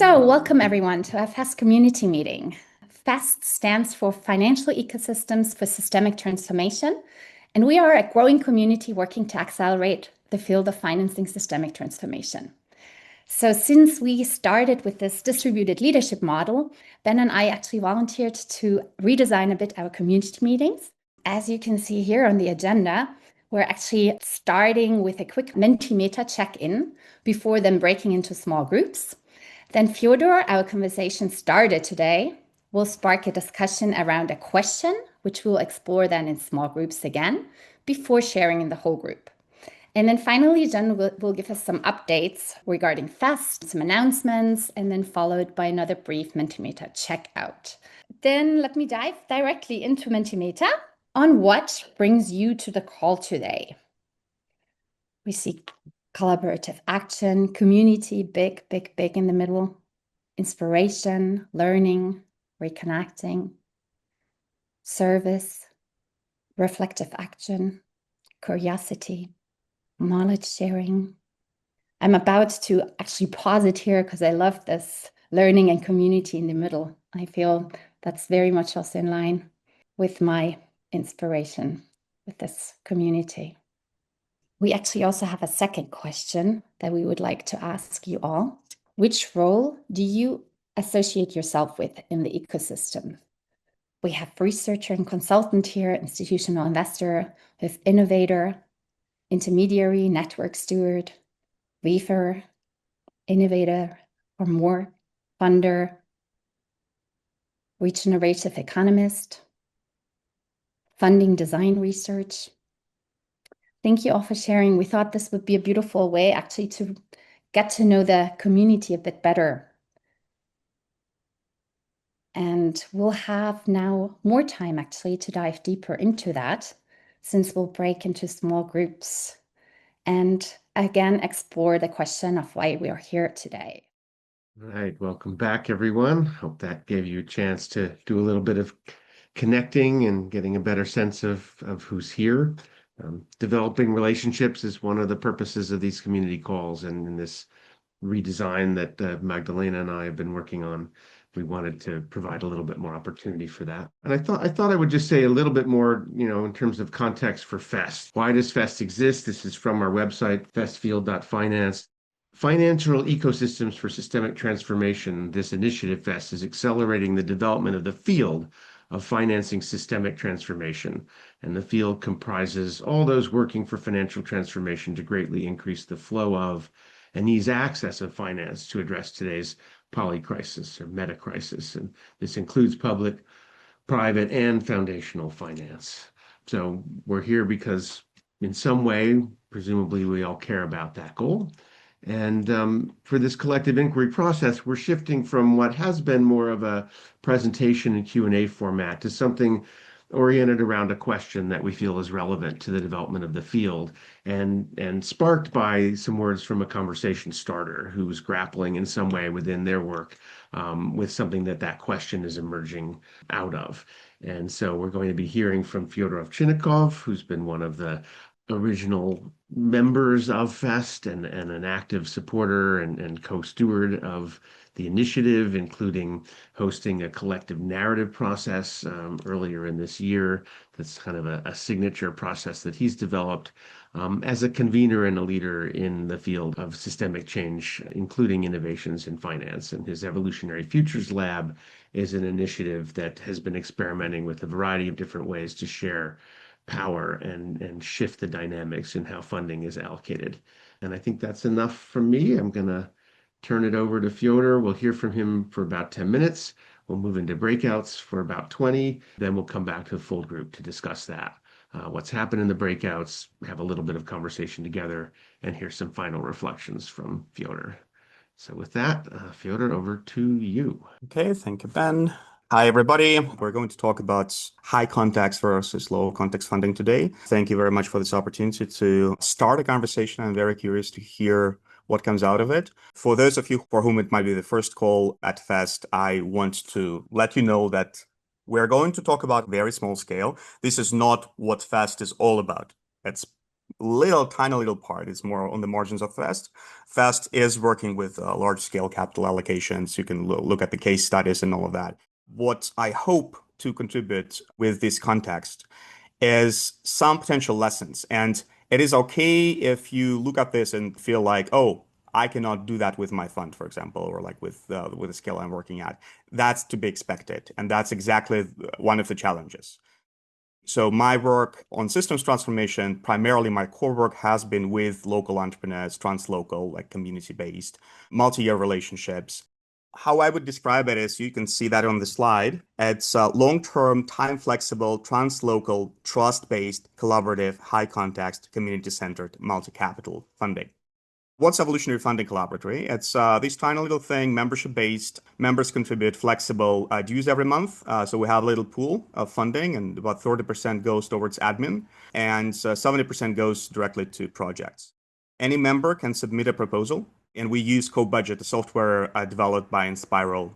So, welcome everyone to our FEST community meeting. FEST stands for Financial Ecosystems for Systemic Transformation, and we are a growing community working to accelerate the field of financing systemic transformation. So, since we started with this distributed leadership model, Ben and I actually volunteered to redesign a bit our community meetings. As you can see here on the agenda, we're actually starting with a quick Mentimeter check-in before then breaking into small groups. Then Fyodor, our conversation started today, will spark a discussion around a question, which we'll explore then in small groups again, before sharing in the whole group. And then finally, Jen will give us some updates regarding FEST, some announcements, and then followed by another brief Mentimeter checkout. Then let me dive directly into Mentimeter on what brings you to the call today. We see collaborative action, community, big in the middle, inspiration, learning, reconnecting, service, reflective action, curiosity, knowledge sharing. I'm about to actually pause it here because I love this learning and community in the middle. I feel that's very much also in line with my inspiration with this community. We actually also have a second question that we would like to ask you all. Which role do you associate yourself with in the ecosystem? We have researcher and consultant here, institutional investor, with innovator, intermediary, network steward, weaver, innovator or more, funder, regenerative economist, funding design research. Thank you all for sharing. We thought this would be a beautiful way actually to get to know the community a bit better. And we'll have now more time actually to dive deeper into that, since we'll break into small groups and again explore the question of why we are here today. All right, welcome back, everyone. Hope that gave you a chance to do a little bit of connecting and getting a better sense of who's here. Developing relationships is one of the purposes of these community calls, and in this redesign that Magdalena and I have been working on, we wanted to provide a little bit more opportunity for that. And I thought I would just say a little bit more, in terms of context for FEST. Why does FEST exist? This is from our website, festfield.finance. Financial Ecosystems for Systemic Transformation. This initiative, FEST, is accelerating the development of the field of financing systemic transformation. And the field comprises all those working for financial transformation to greatly increase the flow of and ease access of finance to address today's polycrisis or meta-crisis. And this includes public, private, and foundational finance. So we're here because in some way, presumably we all care about that goal. And for this collective inquiry process, we're shifting from what has been more of a presentation and Q&A format to something oriented around a question that we feel is relevant to the development of the field and sparked by some words from a conversation starter who's grappling in some way within their work with something that question is emerging out of. And so we're going to be hearing from Fyodor Ovchinnikov, who's been one of the original members of FEST and an active supporter and co-steward of the initiative, including hosting a collective narrative process earlier in this year. That's kind of a signature process that he's developed as a convener and a leader in the field of systemic change, including innovations in finance. And his Evolutionary Futures Lab is an initiative that has been experimenting with a variety of different ways to share power and shift the dynamics in how funding is allocated. And I think that's enough from me. I'm going to turn it over to Fyodor. We'll hear from him for about 10 minutes. We'll move into breakouts for about 20. Then we'll come back to the full group to discuss that. What's happened in the breakouts, have a little bit of conversation together, and hear some final reflections from Fyodor. So with that, Fyodor, over to you. Okay, thank you, Ben. Hi, everybody. We're going to talk about high context versus low context funding today. Thank you very much for this opportunity to start a conversation. I'm very curious to hear what comes out of it. For those of you for whom it might be the first call at FEST, I want to let you know that we're going to talk about very small scale. This is not what FEST is all about. It's tiny little part. It's more on the margins of FAST. FAST is working with large-scale capital allocations. You can look at the case studies and all of that. What I hope to contribute with this context is some potential lessons. And it is okay if you look at this and feel like, oh, I cannot do that with my fund, for example, or like with the scale I'm working at. That's to be expected. And that's exactly one of the challenges. So my work on systems transformation, primarily my core work has been with local entrepreneurs, translocal, like community-based, multi-year relationships. How I would describe it is, you can see that on the slide. It's long-term, time-flexible, translocal, trust-based, collaborative, high-context, community-centered, multi-capital funding. What's Evolutionary Funding Collaboratory? It's this tiny little thing, membership-based. Members contribute flexible dues every month. So we have a little pool of funding, and about 30% goes towards admin, and 70% goes directly to projects. Any member can submit a proposal, and we use CoBudget, a software developed by Inspiral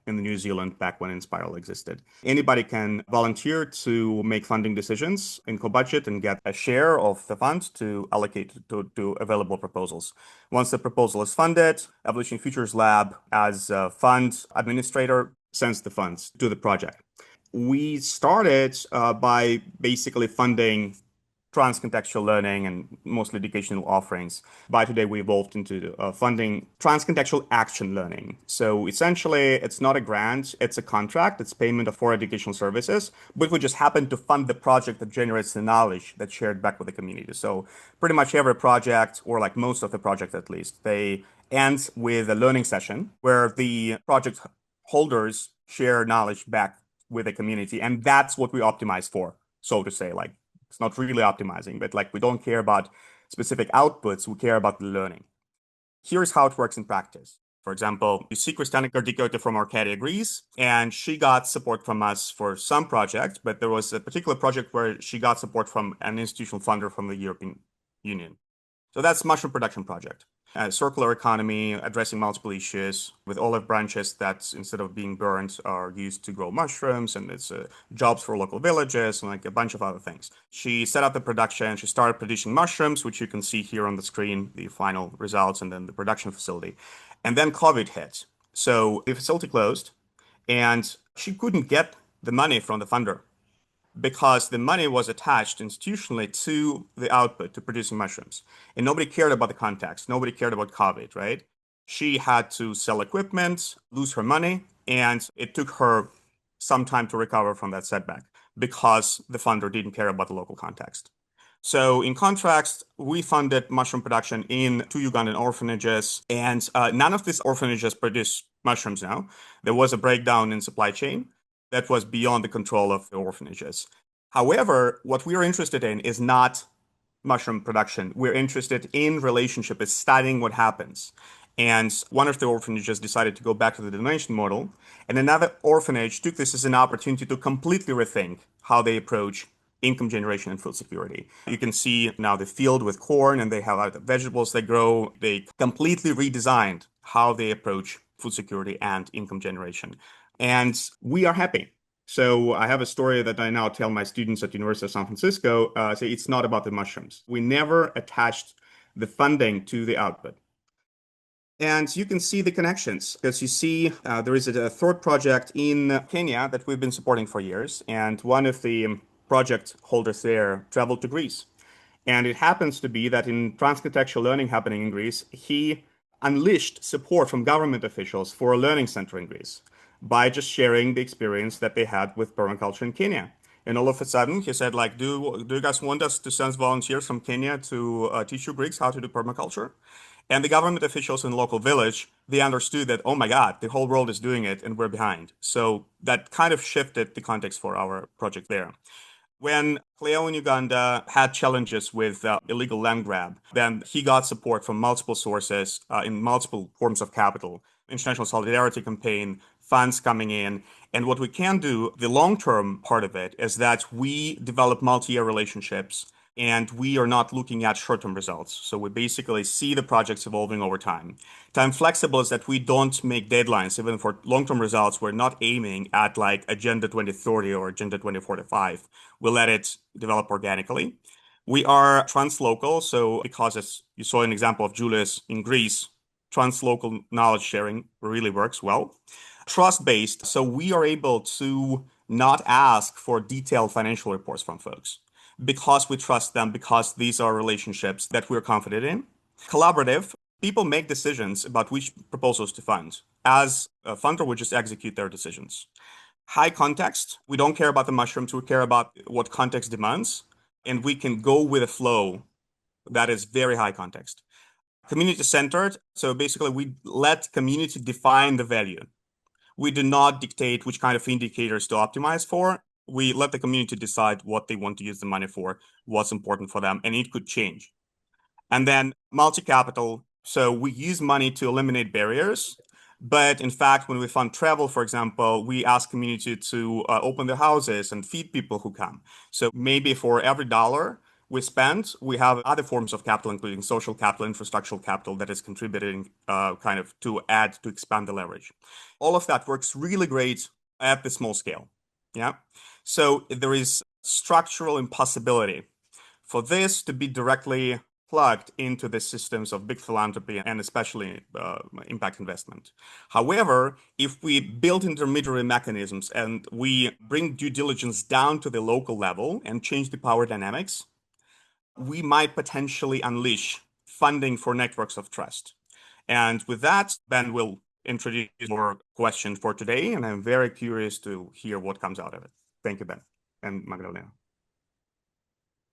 in New Zealand back when Inspiral existed. Anybody can volunteer to make funding decisions in CoBudget and get a share of the fund to allocate to available proposals. Once the proposal is funded, Evolutionary Futures Lab, as a fund administrator, sends the funds to the project. We started by basically funding trans-contextual learning and mostly educational offerings. By today, we evolved into funding trans-contextual action learning. So essentially, it's not a grant, it's a contract, it's payment for educational services, but we just happen to fund the project that generates the knowledge that's shared back with the community. So pretty much every project, or like most of the projects at least, they end with a learning session where the project holders share knowledge back with the community. And that's what we optimize for, so to say. Like, it's not really optimizing, but like we don't care about specific outputs, we care about the learning. Here's how it works in practice. For example, you see Christiana Kardikiote from Arcadia, Greece, and she got support from us for some project, but there was a particular project where she got support from an institutional funder from the European Union. So that's mushroom production project. Circular economy, addressing multiple issues with olive branches that, instead of being burned, are used to grow mushrooms, and it's jobs for local villages and like a bunch of other things. She set up the production, she started producing mushrooms, which you can see here on the screen, the final results, and then the production facility. And then COVID hit. So the facility closed, and she couldn't get the money from the funder, because the money was attached institutionally to the output, to producing mushrooms. And nobody cared about the context. Nobody cared about COVID, right? She had to sell equipment, lose her money, and it took her some time to recover from that setback because the funder didn't care about the local context. So in contrast, we funded mushroom production in 2 Ugandan orphanages, and none of these orphanages produce mushrooms now. There was a breakdown in supply chain that was beyond the control of the orphanages. However, what we are interested in is not mushroom production. We're interested in relationship, is studying what happens. And one of the orphanages decided to go back to the donation model, and another orphanage took this as an opportunity to completely rethink how they approach income generation and food security. You can see now the field with corn, and they have other vegetables they grow. They completely redesigned how they approach food security and income generation. And we are happy. So I have a story that I now tell my students at University of San Francisco. So it's not about the mushrooms. We never attached the funding to the output. And you can see the connections, because you see there is a third project in Kenya that we've been supporting for years. And one of the project holders there traveled to Greece. And it happens to be that in trans-contextual learning happening in Greece, he unleashed support from government officials for a learning center in Greece by just sharing the experience that they had with permaculture in Kenya. And all of a sudden, he said, like, do you guys want us to send volunteers from Kenya to teach you Greeks how to do permaculture? And the government officials in the local village, they understood that, oh my God, the whole world is doing it and we're behind. So that kind of shifted the context for our project there. When Cleo in Uganda had challenges with illegal land grab, then he got support from multiple sources in multiple forms of capital, international solidarity campaign, funds coming in. And what we can do, the long-term part of it, is that we develop multi-year relationships, and we are not looking at short-term results. So we basically see the projects evolving over time. Time flexible is that we don't make deadlines. Even for long-term results, we're not aiming at like Agenda 2030 or Agenda 2045. We let it develop organically. We are translocal, so because as you saw an example of Julius in Greece, translocal knowledge sharing really works well. Trust-based, so we are able to not ask for detailed financial reports from folks because we trust them, because these are relationships that we're confident in. Collaborative, people make decisions about which proposals to fund. As a funder, we just execute their decisions. High context, we don't care about the mushrooms, we care about what context demands, and we can go with a flow that is very high context. Community centered, so basically we let community define the value. We do not dictate which kind of indicators to optimize for. We let the community decide what they want to use the money for, what's important for them, and it could change. And then multi-capital, so we use money to eliminate barriers. But in fact, when we fund travel, for example, we ask community to open their houses and feed people who come. So maybe for every dollar we spend, we have other forms of capital, including social capital, infrastructural capital that is contributing kind of to add to expand the leverage. All of that works really great at the small scale. Yeah. So there is structural impossibility for this to be directly plugged into the systems of big philanthropy and especially impact investment. However, if we build intermediary mechanisms and we bring due diligence down to the local level and change the power dynamics, we might potentially unleash funding for networks of trust. And with that, Ben will introduce your question for today, and I'm very curious to hear what comes out of it. Thank you, Ben and Magdalena.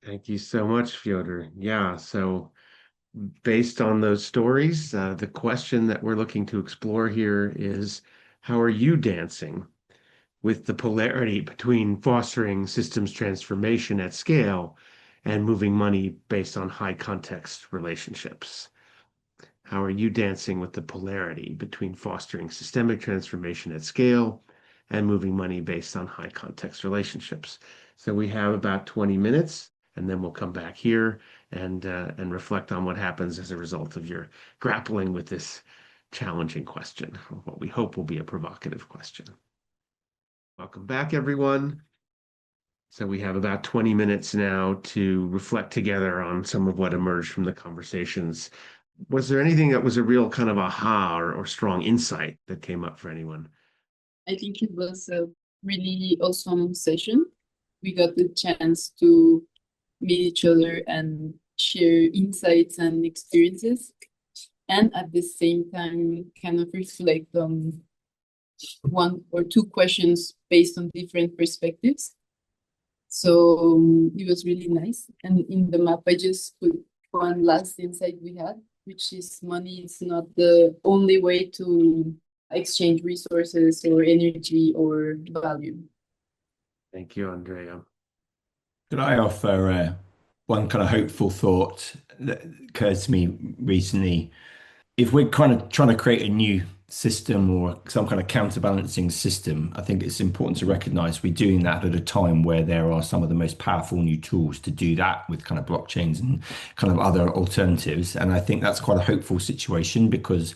Thank you so much, Fyodor. Yeah, so based on those stories, the question that we're looking to explore here is, how are you dancing with the polarity between fostering systems transformation at scale and moving money based on high context relationships? How are you dancing with the polarity between fostering systemic transformation at scale and moving money based on high context relationships? So we have about 20 minutes, and then we'll come back here and reflect on what happens as a result of your grappling with this challenging question, or what we hope will be a provocative question. Welcome back, everyone. So we have about 20 minutes now to reflect together on some of what emerged from the conversations. Was there anything that was a real kind of aha or strong insight that came up for anyone? I think it was a really awesome session. We got the chance to meet each other and share insights and experiences, and at the same time kind of reflect on one or two questions based on different perspectives. So it was really nice. And in the map, I just put one last insight we had, which is money is not the only way to exchange resources or energy or value. Thank you, Andrea. Could I offer one kind of hopeful thought that occurred to me recently? If we're kind of trying to create a new system or some kind of counterbalancing system, I think it's important to recognize we're doing that at a time where there are some of the most powerful new tools to do that with kind of blockchains and kind of other alternatives. And I think that's quite a hopeful situation, because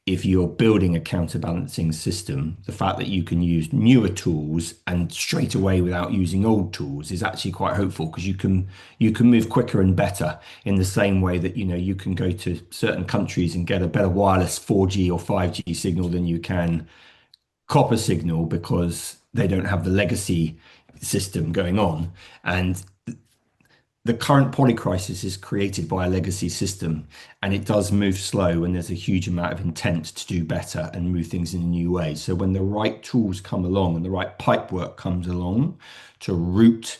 if you're building a counterbalancing system, the fact that you can use newer tools and straight away without using old tools is actually quite hopeful, because you can move quicker and better, in the same way that you can go to certain countries and get a better wireless 4G or 5G signal than you can copper signal, because they don't have the legacy system going on. And the current polycrisis is created by a legacy system, and it does move slow, and there's a huge amount of intent to do better and move things in a new way. So when the right tools come along and the right pipework comes along to root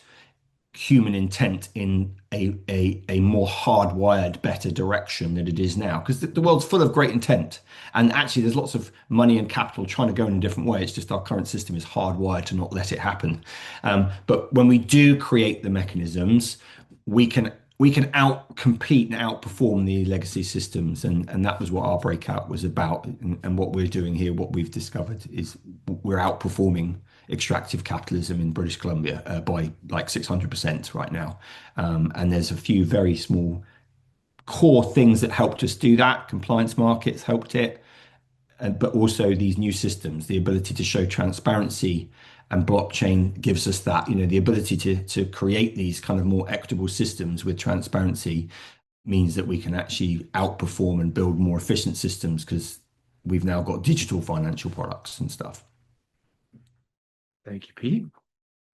human intent in a more hardwired, better direction than it is now, because the world's full of great intent, and actually there's lots of money and capital trying to go in a different way. It's just our current system is hardwired to not let it happen. But when we do create the mechanisms, we can out compete and outperform the legacy systems, and that was what our breakout was about. And what we're doing here, what we've discovered, is we're outperforming extractive capitalism in British Columbia by like 600% right now. And there's a few very small core things that helped us do that. Compliance markets helped it, but also these new systems, the ability to show transparency And blockchain gives us that, the ability to create these kind of more equitable systems with transparency means that we can actually outperform and build more efficient systems because we've now got digital financial products and stuff. Thank you, Pete.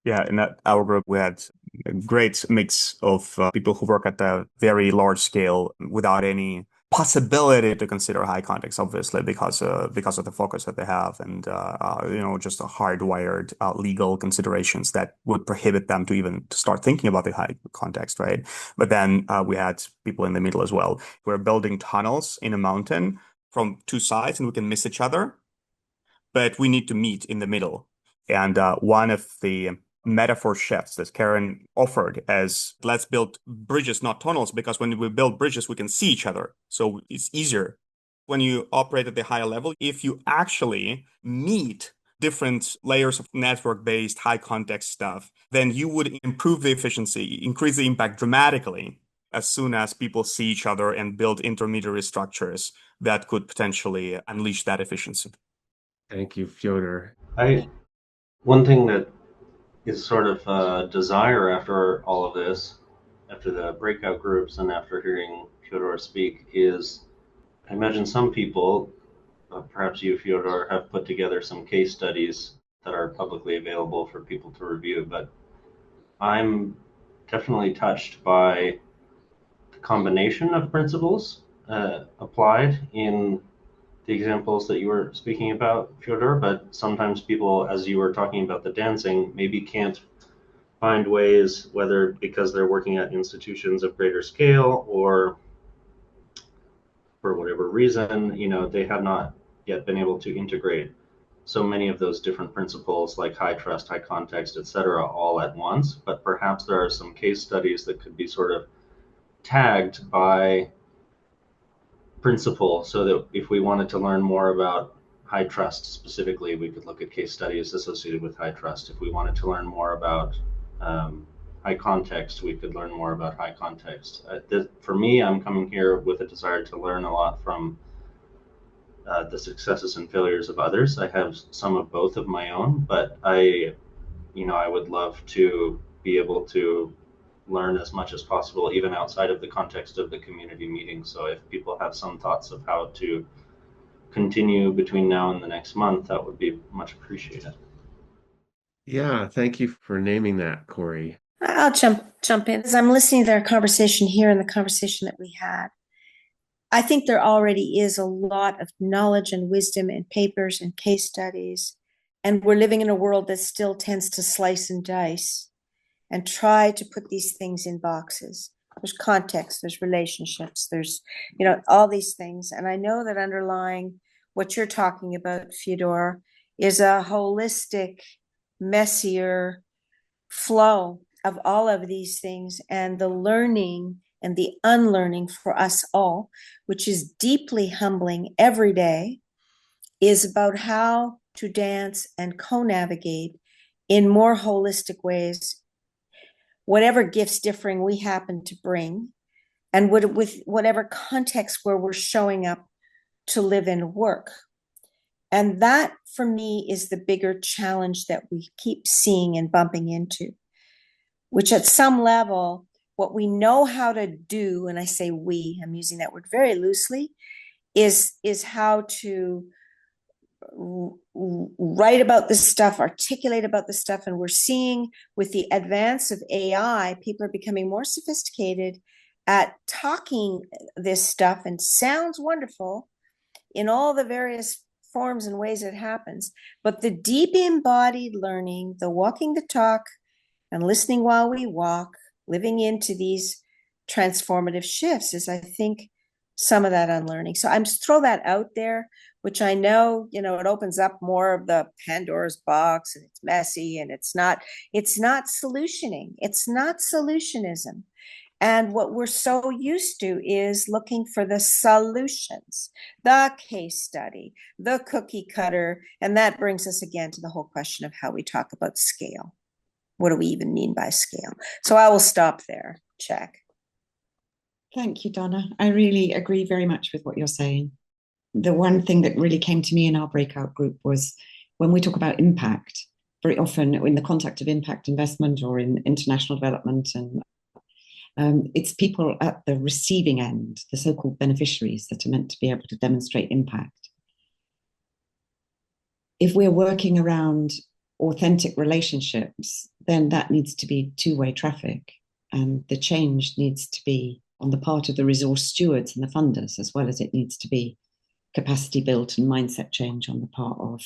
Yeah, in our group, we had a great mix of people who work at a very large scale without any possibility to consider high context, obviously, because of the focus that they have, and just a hardwired legal considerations that would prohibit them to even start thinking about the high context, right? But then we had people in the middle as well. We're building tunnels in a mountain from two sides, and we can miss each other, but we need to meet in the middle. And one of the metaphor shifts that Karen offered as let's build bridges, not tunnels, because when we build bridges, we can see each other. So it's easier. When you operate at the higher level, if you actually meet different layers of network-based high context stuff, then you would improve the efficiency, increase the impact dramatically as soon as people see each other and build intermediary structures that could potentially unleash that efficiency. Thank you, Fyodor. One thing that is sort of a desire after all of this, after the breakout groups and after hearing Fyodor speak, is I imagine some people, perhaps you, Fyodor, have put together some case studies that are publicly available for people to review, but I'm definitely touched by the combination of principles applied in the examples that you were speaking about, Fyodor, but sometimes people, as you were talking about the dancing, maybe can't find ways, whether because they're working at institutions of greater scale or for whatever reason, they have not yet been able to integrate so many of those different principles like high trust, high context, etc., all at once. But perhaps there are some case studies that could be sort of tagged by principle, so that if we wanted to learn more about high trust specifically, we could look at case studies associated with high trust. If we wanted to learn more about high context, we could learn more about high context. For me, I'm coming here with a desire to learn a lot from the successes and failures of others. I have some of both of my own, but I would love to be able to learn as much as possible, even outside of the context of the community meeting. So if people have some thoughts of how to continue between now and the next month, that would be much appreciated. Yeah, thank you for naming that, Corey. I'll jump in. As I'm listening to our conversation here and the conversation that we had, I think there already is a lot of knowledge and wisdom in papers and case studies. And we're living in a world that still tends to slice and dice and try to put these things in boxes. There's context, there's relationships, there's, all these things. And I know that underlying what you're talking about, Fyodor, is a holistic, messier flow of all of these things, and the learning and the unlearning for us all, which is deeply humbling every day, is about how to dance and co-navigate in more holistic ways, whatever gifts differing we happen to bring, and with whatever context where we're showing up to live and work. And that, for me, is the bigger challenge that we keep seeing and bumping into, which at some level, what we know how to do, and I say we, I'm using that word very loosely, is how to write about this stuff, articulate about this stuff. And we're seeing with the advance of AI, people are becoming more sophisticated at talking this stuff, and sounds wonderful in all the various forms and ways it happens. But the deep embodied learning, the walking the talk and listening while we walk, living into these transformative shifts is, I think, some of that unlearning. So I'm just throw that out there, which I know, it opens up more of the Pandora's box, and it's messy, and it's not solutioning. It's not solutionism. And what we're so used to is looking for the solutions, the case study, the cookie cutter. And that brings us again to the whole question of how we talk about scale. What do we even mean by scale? So I will stop there. Check. Thank you, Donna. I really agree very much with what you're saying. The one thing that really came to me in our breakout group was when we talk about impact very often in the context of impact investment or in international development, and it's people at the receiving end, the so-called beneficiaries, that are meant to be able to demonstrate impact. If we're working around authentic relationships, then that needs to be two-way traffic, and the change needs to be on the part of the resource stewards and the funders, as well as it needs to be capacity built and mindset change on the part of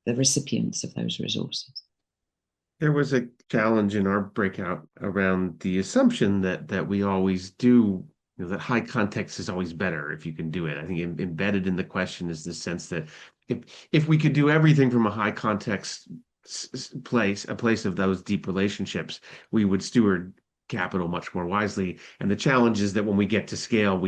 the recipients of those resources. There was a challenge in our breakout around the assumption that we always do, that high context is always better if you can do it. I think embedded in the question is the sense that if we could do everything from a high context place, a place of those deep relationships, we would steward capital much more wisely. And the challenge is that when we get to scale,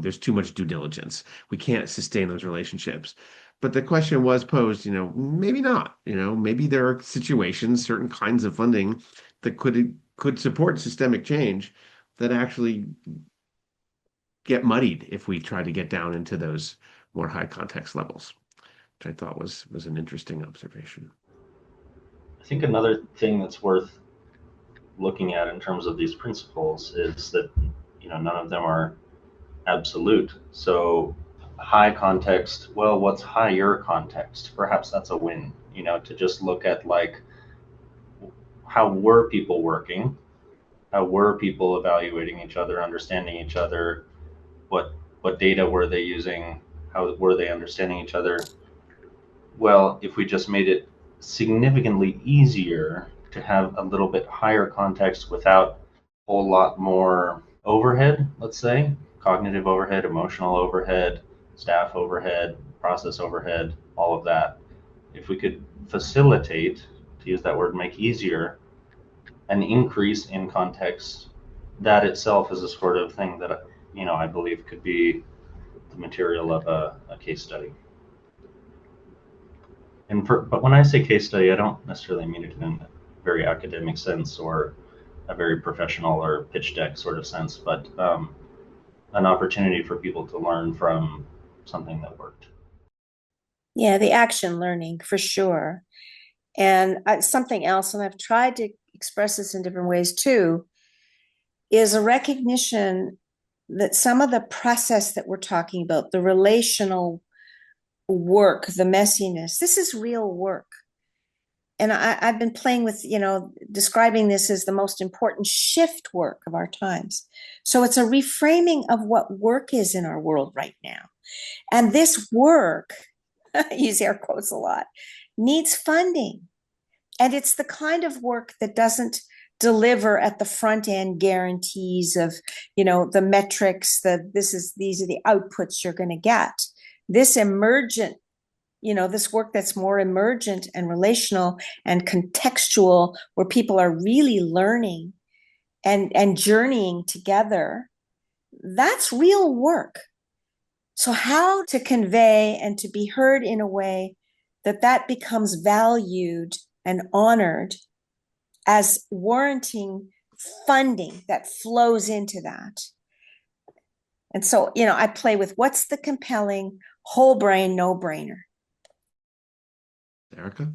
there's too much due diligence. We can't sustain those relationships. But the question was posed, maybe not, maybe there are situations, certain kinds of funding that could support systemic change that actually get muddied if we try to get down into those more high context levels, which I thought was an interesting observation. I think another thing that's worth looking at in terms of these principles is that, none of them are absolute. So high context, well, what's higher context? Perhaps that's a win, to just look at like, how were people working? How were people evaluating each other, understanding each other? What data were they using? How were they understanding each other? Well, if we just made it significantly easier to have a little bit higher context without a whole lot more overhead, let's say, cognitive overhead, emotional overhead, staff overhead, process overhead, all of that. If we could facilitate, to use that word, make easier, an increase in context, that itself is a sort of thing that, I believe could be the material of a case study. But when I say case study, I don't necessarily mean it in a very academic sense or a very professional or pitch deck sort of sense, but an opportunity for people to learn from something that worked. Yeah, the action learning for sure. And something else, and I've tried to express this in different ways too, is a recognition that some of the process that we're talking about, the relational work, the messiness, this is real work. And I've been playing with, describing this as the most important shift work of our times. So it's a reframing of what work is in our world right now. And this work, I use air quotes a lot, needs funding. And it's the kind of work that doesn't deliver at the front end guarantees of, the metrics, these are the outputs you're going to get. This emergent, this work that's more emergent and relational and contextual, where people are really learning and journeying together, that's real work. So how to convey and to be heard in a way that becomes valued and honored as warranting funding that flows into that. And so, I play with what's the compelling whole brain, no brainer. Erica?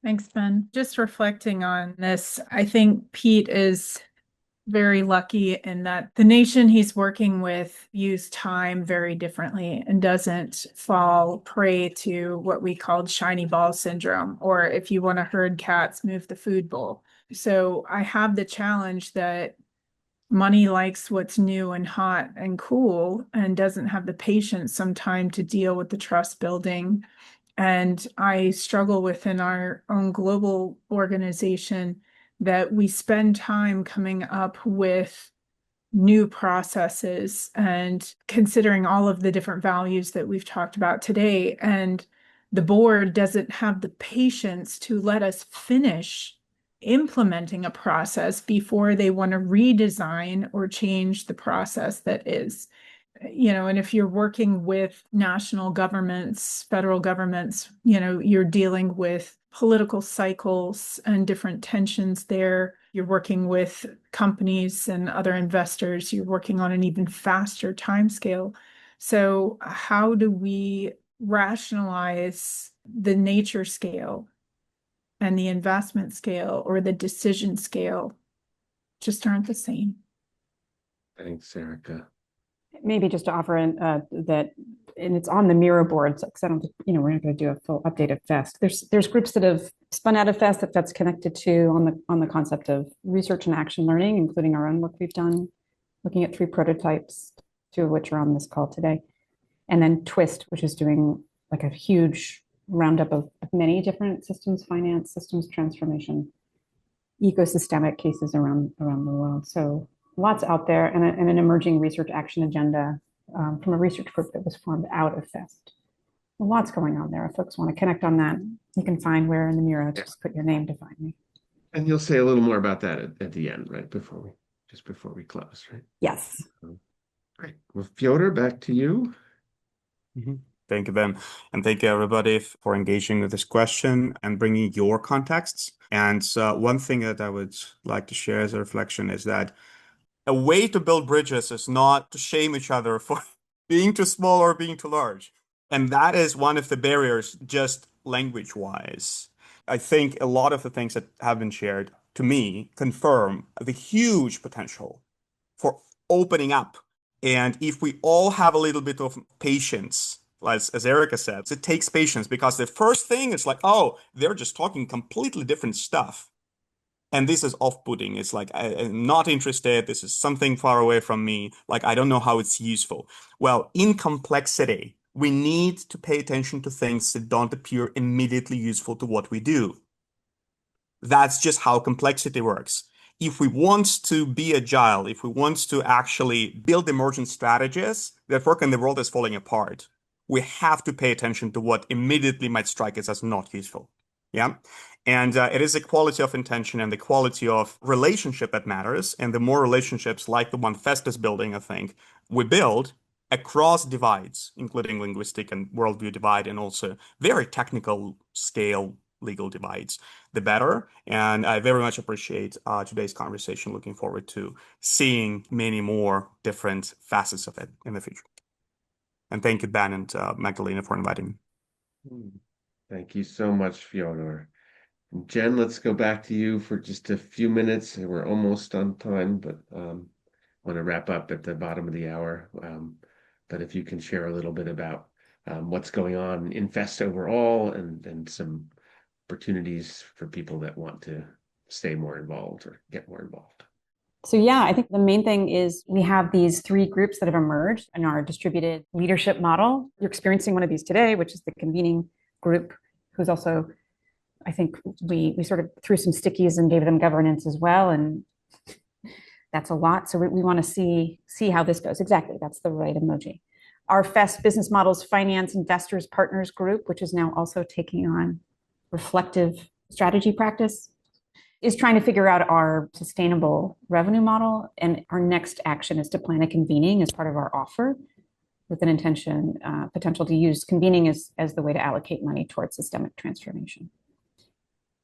Thanks, Ben. Just reflecting on this, I think Pete is very lucky in that the nation he's working with views time very differently and doesn't fall prey to what we called shiny ball syndrome, or if you want to herd cats, move the food bowl. So I have the challenge that money likes what's new and hot and cool and doesn't have the patience sometimes to deal with the trust building. And I struggle within our own global organization that we spend time coming up with new processes and considering all of the different values that we've talked about today. And the board doesn't have the patience to let us finish implementing a process before they want to redesign or change the process that is. And if you're working with national governments, federal governments, you're dealing with political cycles and different tensions there. You're working with companies and other investors. You're working on an even faster timescale. So how do we rationalize the nature scale and the investment scale or the decision scale just aren't the same. Thanks, Erica. Maybe just to offer in that, and it's on the Miro board, because I don't think, we're not going to do a full update of FEST. There's groups that have spun out of FEST that's connected to on the concept of research and action learning, including our own work we've done, looking at 3 prototypes, 2 of which are on this call today. And then TWIST, which is doing like a huge roundup of many different systems finance, systems transformation, ecosystemic cases around the world. So lots out there, and an emerging research action agenda from a research group that was formed out of FEST. Lots going on there. If folks want to connect on that, you can find where in the Miro. Just put your name to find me. And you'll say a little more about that at the end, right? Before we close, right? Yes. Great. Well, Fyodor, back to you. Thank you, Ben. And thank you, everybody, for engaging with this question and bringing your contexts. And one thing that I would like to share as a reflection is that a way to build bridges is not to shame each other for being too small or being too large. And that is one of the barriers, just language-wise. I think a lot of the things that have been shared, to me, confirm the huge potential for opening up. And if we all have a little bit of patience, as Erica said, it takes patience, because the first thing is like, oh, they're just talking completely different stuff. And this is off-putting. It's like, I'm not interested. This is something far away from me. Like, I don't know how it's useful. Well, in complexity, we need to pay attention to things that don't appear immediately useful to what we do. That's just how complexity works. If we want to be agile, if we want to actually build emergent strategies that work in the world that's falling apart, we have to pay attention to what immediately might strike us as not useful. Yeah. And it is the quality of intention and the quality of relationship that matters. And the more relationships like the one FEST is building, I think, we build across divides, including linguistic and worldview divide, and also very technical scale legal divides, the better. And I very much appreciate today's conversation. Looking forward to seeing many more different facets of it in the future. And thank you, Ben and Magdalena, for inviting me. Thank you so much, Fyodor. And Jen, let's go back to you for just a few minutes. We're almost on time, but want to wrap up at the bottom of the hour. But if you can share a little bit about what's going on in FEST overall, and some opportunities for people that want to stay more involved or get more involved. So yeah, I think the main thing is we have these 3 groups that have emerged in our distributed leadership model. You're experiencing one of these today, which is the convening group, who's also, I think we sort of threw some stickies and gave them governance as well. And that's a lot. So we want to see how this goes. Exactly. That's the right emoji. Our FEST Business Models Finance Investors Partners group, which is now also taking on reflective strategy practice, is trying to figure out our sustainable revenue model. And our next action is to plan a convening as part of our offer, with an intention, potential to use convening as the way to allocate money towards systemic transformation.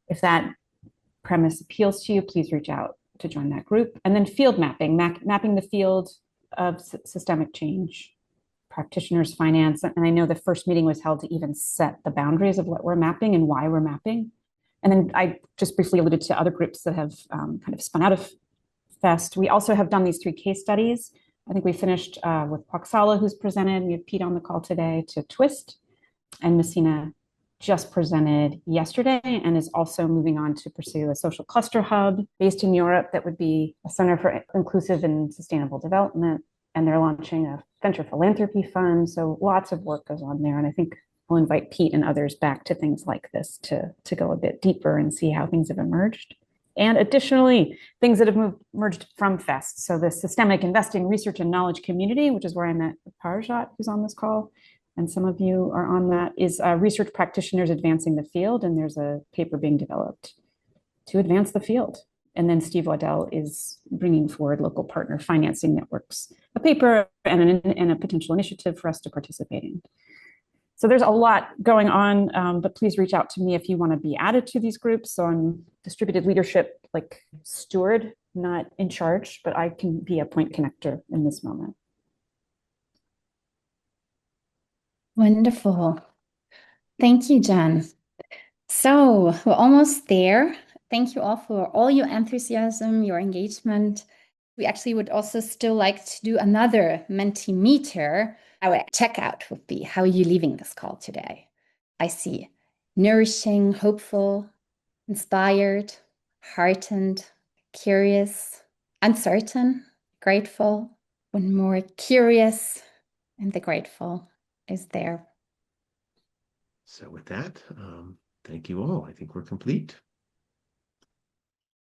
If that premise appeals to you, please reach out to join that group. And then field mapping, mapping the field of systemic change, practitioners, finance. And I know the first meeting was held to even set the boundaries of what we're mapping and why we're mapping. And then I just briefly alluded to other groups that have kind of spun out of FEST. We also have done these 3 case studies. I think we finished with Quaxala, who's presented. We have Pete on the call today, to TWIST. And Messina just presented yesterday and is also moving on to pursue a social cluster hub based in Europe that would be a center for inclusive and sustainable development. And they're launching a venture philanthropy fund. So lots of work goes on there. And I think I'll invite Pete and others back to things like this to go a bit deeper and see how things have emerged. And additionally, things that have emerged from FEST. So the Systemic Investing Research and Knowledge Community, which is where I met Parajat, who's on this call, and some of you are on that, is research practitioners advancing the field. And there's a paper being developed to advance the field. And then Steve Waddell is bringing forward local partner financing networks, a paper and a potential initiative for us to participate in. So there's a lot going on, but please reach out to me if you want to be added to these groups. So I'm distributed leadership, like steward, not in charge, but I can be a point connector in this moment. Wonderful. Thank you, Jen. So we're almost there. Thank you all for all your enthusiasm, your engagement. We actually would also still like to do another Mentimeter. Our checkout would be, how are you leaving this call today? I see nourishing, hopeful, inspired, heartened, curious, uncertain, grateful. One more, curious, and the grateful is there. So with that, thank you all. I think we're complete.